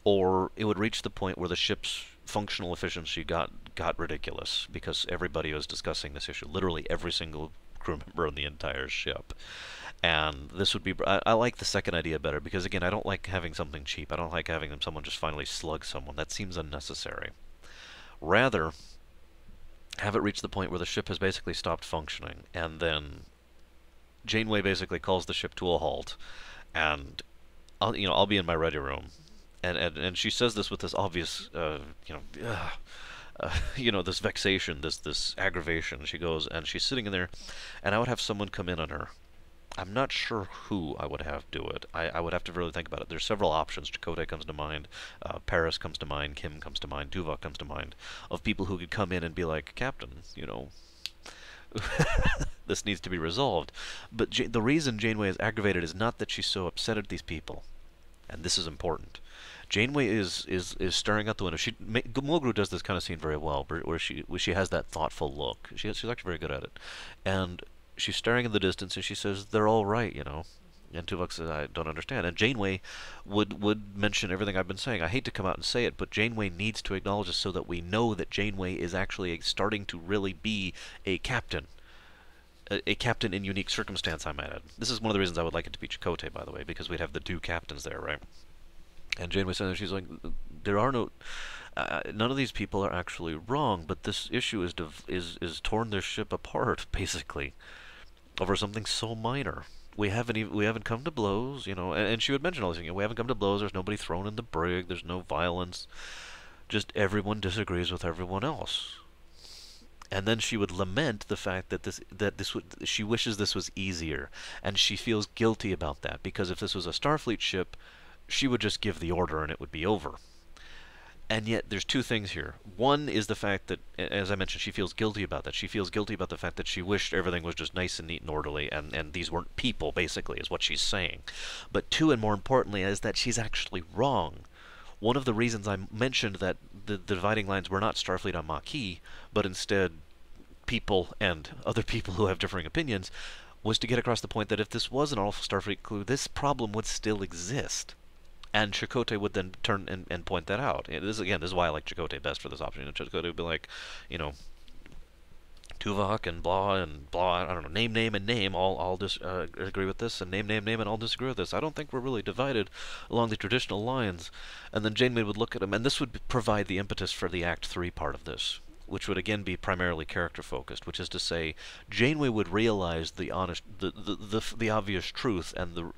or it would reach the point where the ship's functional efficiency got ridiculous because everybody was discussing this issue. Literally every single crew member on the entire ship. And this would be... I like the second idea better because, again, I don't like having something cheap. I don't like having someone just finally slug someone. That seems unnecessary. Rather, have it reach the point where the ship has basically stopped functioning, and then Janeway basically calls the ship to a halt, and I'll be in my ready room, and she says this with this obvious this vexation, this aggravation. She goes and she's sitting in there, and I would have someone come in on her. I'm not sure who I would have do it. I would have to really think about it. There's several options. Chakotay comes to mind, Paris comes to mind, Kim comes to mind, Tuvok comes to mind, of people who could come in and be like, Captain, this needs to be resolved. But the reason Janeway is aggravated is not that she's so upset at these people, and this is important. Janeway is staring out the window. Mulgrew does this kind of scene very well, where she has that thoughtful look. She's actually very good at it, and she's staring in the distance, and she says, "They're all right, And Tuvok says, "I don't understand." And Janeway would mention everything I've been saying. I hate to come out and say it, but Janeway needs to acknowledge this so that we know that Janeway is actually starting to really be a captain. A captain in unique circumstance, I might add. This is one of the reasons I would like it to be Chakotay, by the way, because we'd have the two captains there, right? And Janeway says, she's like, there are no... none of these people are actually wrong, but this issue is torn their ship apart, basically, over something so minor. We haven't come to blows, and she would mention all these things. We haven't come to blows. There's nobody thrown in the brig. There's no violence. Just everyone disagrees with everyone else. And then she would lament the fact that she wishes this was easier, and she feels guilty about that because if this was a Starfleet ship, she would just give the order and it would be over. And yet, there's two things here. One is the fact that, as I mentioned, she feels guilty about that. She feels guilty about the fact that she wished everything was just nice and neat and orderly, and these weren't people, basically, is what she's saying. But two, and more importantly, is that she's actually wrong. One of the reasons I mentioned that the dividing lines were not Starfleet on Maquis, but instead people and other people who have differing opinions, was to get across the point that if this was an all-Starfleet crew, this problem would still exist. And Chakotay would then turn and point that out. This is why I like Chakotay best for this option. Chakotay would be like, Tuvok and blah, I don't know, name, and name, all agree with this, and name, and all disagree with this. I don't think we're really divided along the traditional lines. And then Janeway would look at him, and this would provide the impetus for the Act 3 part of this, which would again be primarily character-focused, which is to say, Janeway would realize the obvious truth, and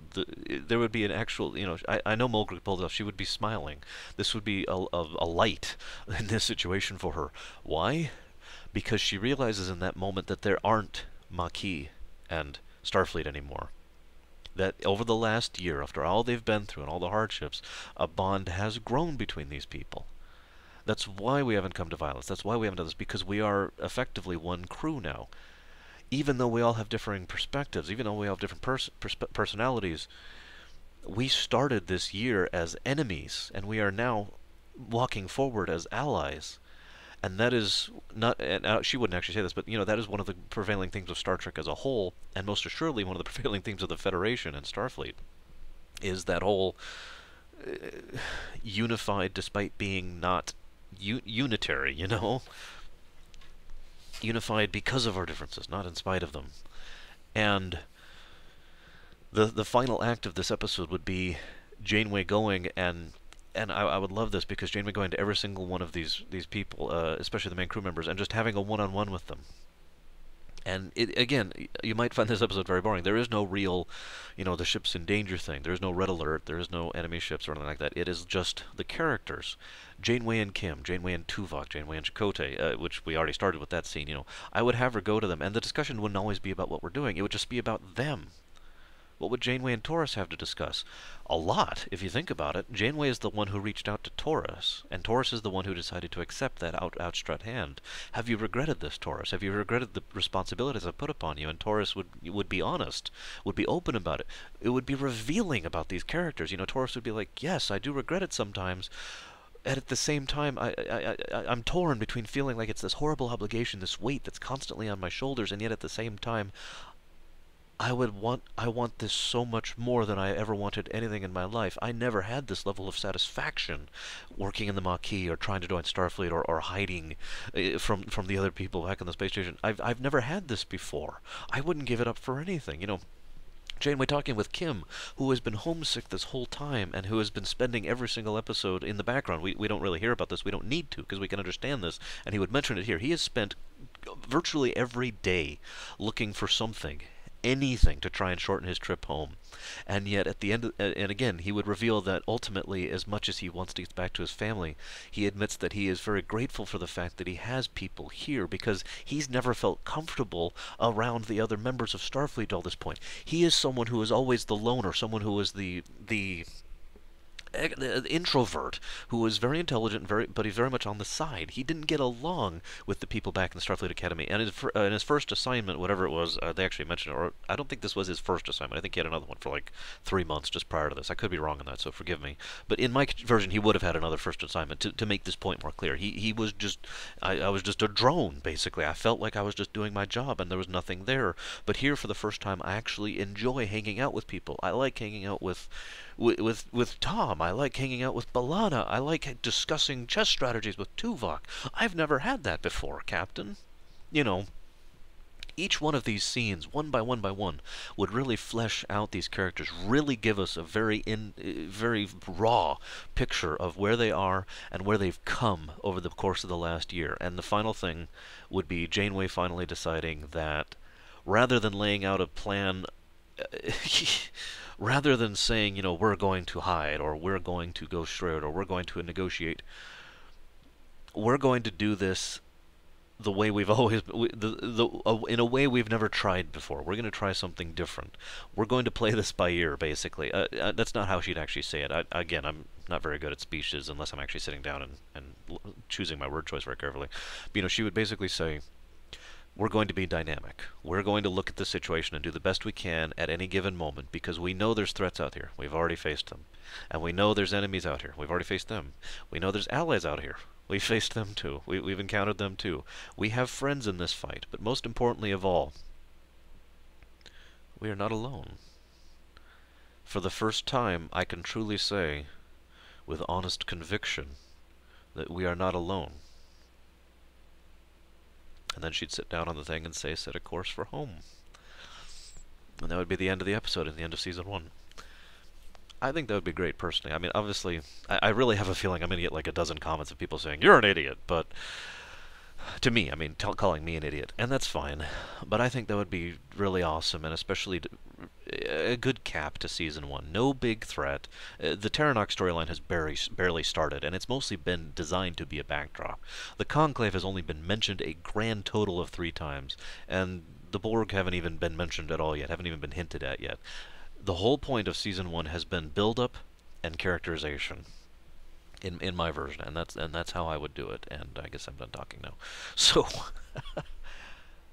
there would be an actual, I know Mulgrew pulled it off, she would be smiling. This would be a light in this situation for her. Why? Because she realizes in that moment that there aren't Maquis and Starfleet anymore. That over the last year, after all they've been through and all the hardships, a bond has grown between these people. That's why we haven't come to violence. That's why we haven't done this, because we are effectively one crew now. Even though we all have differing perspectives, even though we have different personalities, we started this year as enemies, and we are now walking forward as allies. And that is not, and she wouldn't actually say this, but that is one of the prevailing themes of Star Trek as a whole, and most assuredly one of the prevailing themes of the Federation and Starfleet, is that whole unified despite being not unitary, unified because of our differences, not in spite of them. And the final act of this episode would be Janeway going and I would love this, because Janeway going to every single one of these people, especially the main crew members, and just having a one-on-one with them. And again, you might find this episode very boring. There is no real, the ship's in danger thing. There is no red alert. There is no enemy ships or anything like that. It is just the characters. Janeway and Kim, Janeway and Tuvok, Janeway and Chakotay, which we already started with that scene. I would have her go to them, and the discussion wouldn't always be about what we're doing. It would just be about them. What would Janeway and Taurus have to discuss? A lot, if you think about it. Janeway is the one who reached out to Taurus, and Taurus is the one who decided to accept that outstretched hand. Have you regretted this, Taurus? Have you regretted the responsibilities I've put upon you? And Taurus would be honest, would be open about it. It would be revealing about these characters. Taurus would be like, yes, I do regret it sometimes, and at the same time, I'm torn between feeling like it's this horrible obligation, this weight that's constantly on my shoulders, and yet at the same time, I want this so much more than I ever wanted anything in my life. I never had this level of satisfaction working in the Maquis or trying to join Starfleet or hiding from the other people back on the space station. I've never had this before. I wouldn't give it up for anything. You know, Janeway talking with Kim, who has been homesick this whole time and who has been spending every single episode in the background. We don't really hear about this. We don't need to because we can understand this. And he would mention it here. He has spent virtually every day looking for something, anything to try and shorten his trip home. And yet at the end, and again, he would reveal that ultimately, as much as he wants to get back to his family, he admits that he is very grateful for the fact that he has people here because he's never felt comfortable around the other members of Starfleet till this point. He is someone who is always the loner, someone who is the introvert who was very intelligent, but he's very much on the side. He didn't get along with the people back in the Starfleet Academy. And in his first assignment, whatever it was, they actually mentioned it, or I don't think this was his first assignment. I think he had another one for like 3 months just prior to this. I could be wrong on that, so forgive me. But in my version, he would have had another first assignment to make this point more clear. He was just, I was just a drone, basically. I felt like I was just doing my job, and there was nothing there. But here, for the first time, I actually enjoy hanging out with people. I like hanging out with Tom. I like hanging out with B'Elanna. I like discussing chess strategies with Tuvok. I've never had that before, Captain. You know, each one of these scenes, one by one, would really flesh out these characters, really give us a very raw picture of where they are and where they've come over the course of the last year. And the final thing would be Janeway finally deciding that rather than laying out a plan rather than saying, you know, we're going to hide, or we're going to go straight, or we're going to negotiate, we're going to do this the way we've always, in a way we've never tried before. We're going to try something different. We're going to play this by ear, basically. That's not how she'd actually say it. Again, I'm not very good at speeches unless I'm actually sitting down and choosing my word choice very carefully. But, you know, she would basically say, we're going to be dynamic. We're going to look at the situation and do the best we can at any given moment because we know there's threats out here. We've already faced them. And we know there's enemies out here. We've already faced them. We know there's allies out here. We've faced them too. We've encountered them too. We have friends in this fight. But most importantly of all, we are not alone. For the first time, I can truly say, with honest conviction, that we are not alone. And then she'd sit down on the thing and say, set a course for home. And that would be the end of the episode and the end of Season 1. I think that would be great, personally. I mean, obviously, I really have a feeling I'm going to get like a dozen comments of people saying, you're an idiot, but to me, I mean, calling me an idiot, and that's fine. But I think that would be really awesome, and especially a good cap to Season 1. No big threat. The Terranok storyline has barely started, and it's mostly been designed to be a backdrop. The Conclave has only been mentioned a grand total of 3 times, and the Borg haven't even been mentioned at all yet, haven't even been hinted at yet. The whole point of Season 1 has been build-up and characterization. In my version, and that's how I would do it. And I guess I'm done talking now. So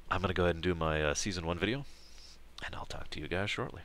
I'm gonna go ahead and do my Season 1 video, and I'll talk to you guys shortly.